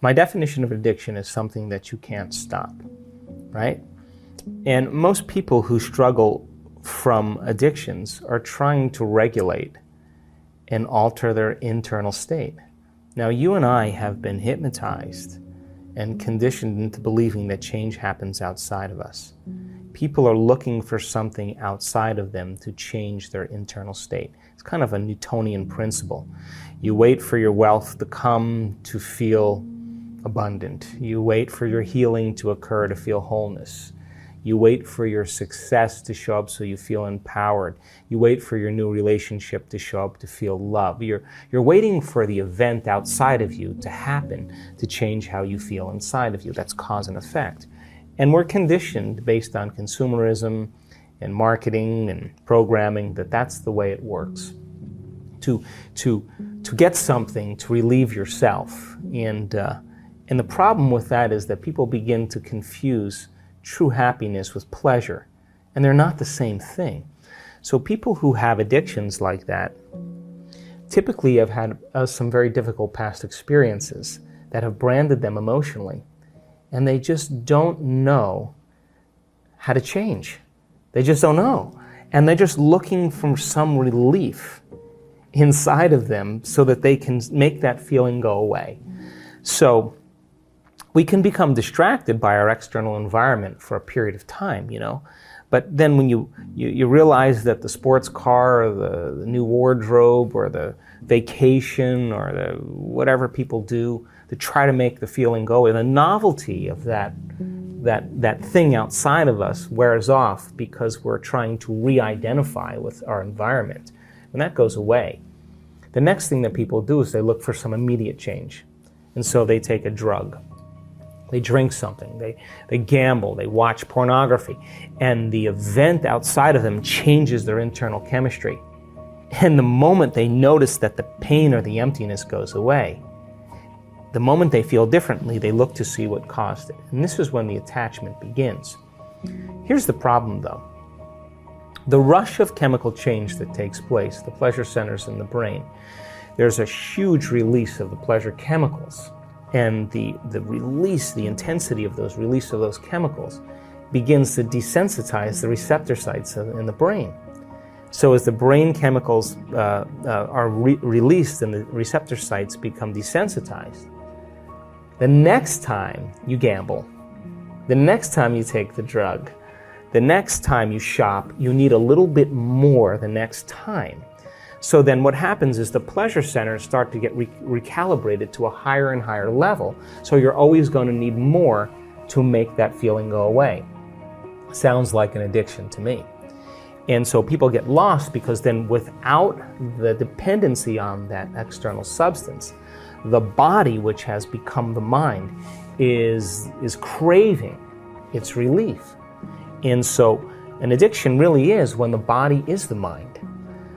My definition of addiction is something that you can't stop, right? And most people who struggle from addictions are trying to regulate and alter their internal state. Now, you and I have been hypnotized and conditioned into believing that change happens outside of us. People are looking for something outside of them to change their internal state. It's kind of a Newtonian principle. You wait for your wealth to come to feel abundant. You wait for your healing to occur to feel wholeness. You wait for your success to show up so you feel empowered. You wait for your new relationship to show up to feel love. You're waiting for the event outside of you to happen to change how you feel inside of you. That's cause and effect. And we're conditioned based on consumerism and marketing and programming that that's the way it works. To get something to relieve yourself. And the problem with that is that people begin to confuse true happiness with pleasure, and they're not the same thing. So people who have addictions like that typically have had some very difficult past experiences that have branded them emotionally, and they just don't know how to change. They just don't know. And they're just looking for some relief inside of them so that they can make that feeling go away. So we can become distracted by our external environment for a period of time, But then when you realize that the sports car or the new wardrobe or the vacation or the whatever people do to try to make the feeling go away, the novelty of that thing outside of us wears off because we're trying to re-identify with our environment. When that goes away, the next thing that people do is they look for some immediate change. And so they take a drug. They drink something, they gamble, they watch pornography, and the event outside of them changes their internal chemistry. And the moment they notice that the pain or the emptiness goes away, the moment they feel differently, they look to see what caused it. And this is when the attachment begins. Here's the problem though. The rush of chemical change that takes place, the pleasure centers in the brain, there's a huge release of the pleasure chemicals. And the release, the intensity of those release of those chemicals begins to desensitize the receptor sites in the brain. So as the brain chemicals are released and the receptor sites become desensitized, the next time you gamble, the next time you take the drug, the next time you shop, you need a little bit more the next time. So then what happens is the pleasure centers start to get recalibrated to a higher and higher level. So you're always going to need more to make that feeling go away. Sounds like an addiction to me. And so people get lost because then without the dependency on that external substance, the body, which has become the mind, is craving its relief. And so an addiction really is when the body is the mind.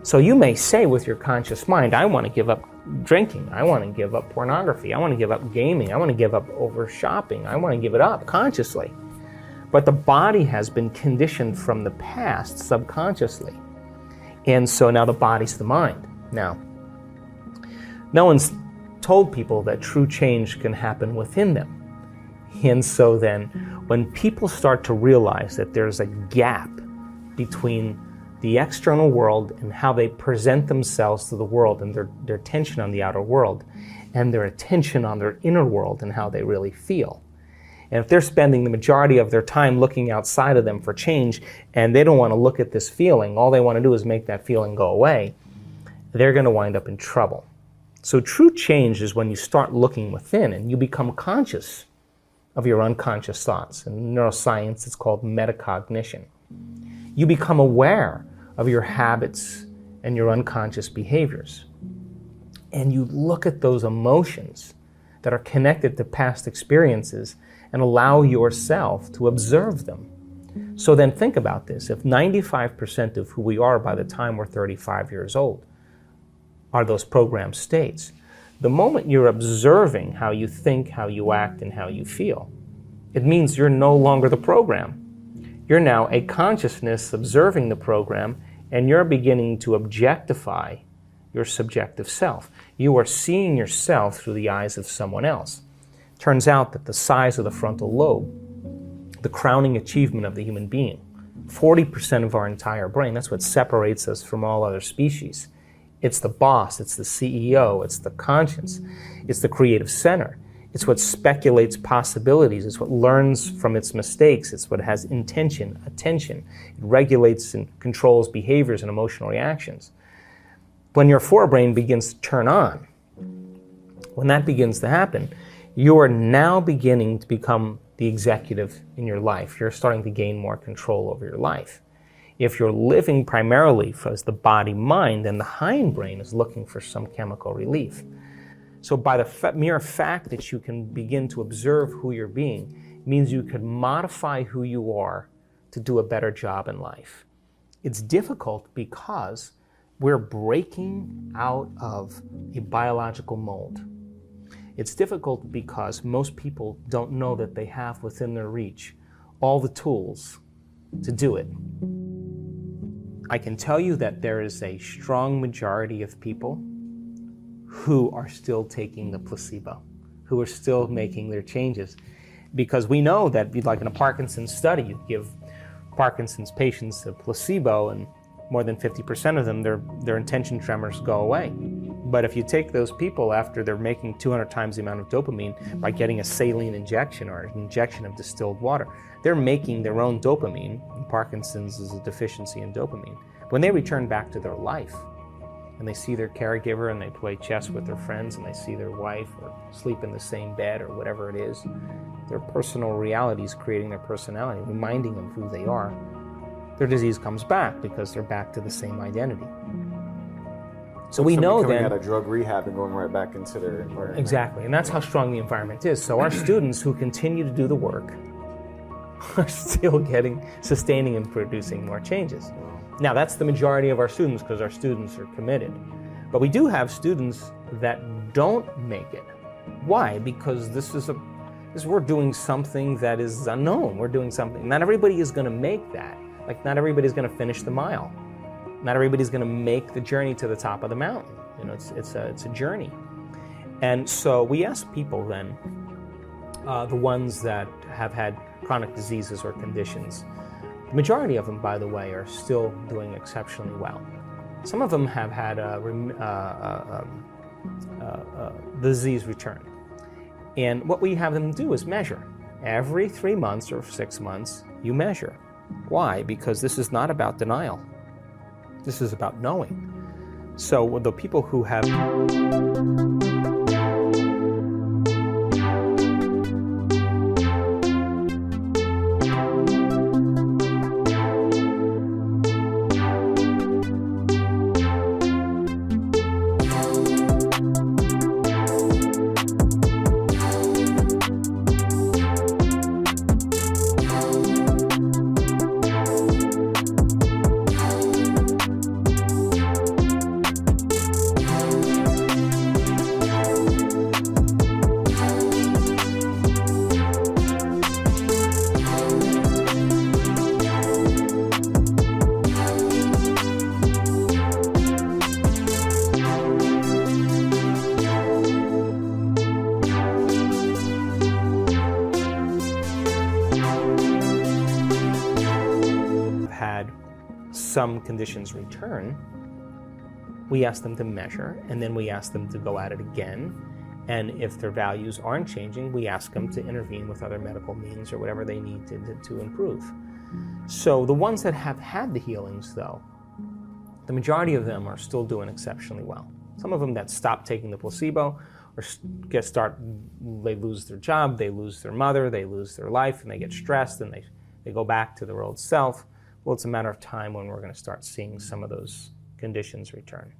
So you may say with your conscious mind, I want to give up drinking, I want to give up pornography, I want to give up gaming, I want to give up over shopping, I want to give it up consciously. But the body has been conditioned from the past subconsciously. And so now the body's the mind. Now, no one's told people that true change can happen within them. And so then when people start to realize that there's a gap between the external world and how they present themselves to the world and their attention on the outer world and their attention on their inner world and how they really feel. And if they're spending the majority of their time looking outside of them for change and they don't want to look at this feeling, all they want to do is make that feeling go away, they're going to wind up in trouble. So true change is when you start looking within and you become conscious of your unconscious thoughts. In neuroscience, it's called metacognition. You become aware of your habits and your unconscious behaviors. And you look at those emotions that are connected to past experiences and allow yourself to observe them. So then think about this. If 95% of who we are by the time we're 35 years old are those programmed states, the moment you're observing how you think, how you act, and how you feel, it means you're no longer the program. You're now a consciousness observing the program, and you're beginning to objectify your subjective self. You are seeing yourself through the eyes of someone else. Turns out that the size of the frontal lobe, the crowning achievement of the human being, 40% of our entire brain, that's what separates us from all other species. It's the boss, it's the CEO, it's the conscience, it's the creative center. It's what speculates possibilities, it's what learns from its mistakes, it's what has intention, attention. It regulates and controls behaviors and emotional reactions. When your forebrain begins to turn on, when that begins to happen, you are now beginning to become the executive in your life. You're starting to gain more control over your life. If you're living primarily as the body-mind, then the hindbrain is looking for some chemical relief. So by the mere fact that you can begin to observe who you're being means you can modify who you are to do a better job in life. It's difficult because we're breaking out of a biological mold. It's difficult because most people don't know that they have within their reach all the tools to do it. I can tell you that there is a strong majority of people who are still taking the placebo, who are still making their changes. Because we know that, like in a Parkinson's study, you give Parkinson's patients a placebo and more than 50% of them, their intention tremors go away. But if you take those people after they're making 200 times the amount of dopamine by getting a saline injection or an injection of distilled water, they're making their own dopamine. And Parkinson's is a deficiency in dopamine. When they return back to their life, and they see their caregiver and they play chess with their friends and they see their wife or sleep in the same bed or whatever it is, their personal reality is creating their personality, reminding them who they are. Their disease comes back because they're back to the same identity. So we know then... coming out of drug rehab and going right back into their environment. Exactly, and that's how strong the environment is. So our students who continue to do the work are still sustaining and producing more changes. Now, that's the majority of our students because our students are committed. But we do have students that don't make it. Why? Because we're doing something that is unknown. We're doing something. Not everybody is going to make that. Like, not everybody's going to finish the mile. Not everybody's going to make the journey to the top of the mountain. You know, it's a journey. And so we ask people then, the ones that have had chronic diseases or conditions. The majority of them, by the way, are still doing exceptionally well. Some of them have had disease return. And what we have them do is measure. Every 3 months or 6 months, you measure. Why? Because this is not about denial. This is about knowing. So the people who have... some conditions return, we ask them to measure, and then we ask them to go at it again. And if their values aren't changing, we ask them to intervene with other medical means or whatever they need to improve. So the ones that have had the healings, though, the majority of them are still doing exceptionally well. Some of them that stop taking the placebo or they lose their job, they lose their mother, they lose their life, and they get stressed, and they go back to their old self. Well, it's a matter of time when we're going to start seeing some of those conditions return.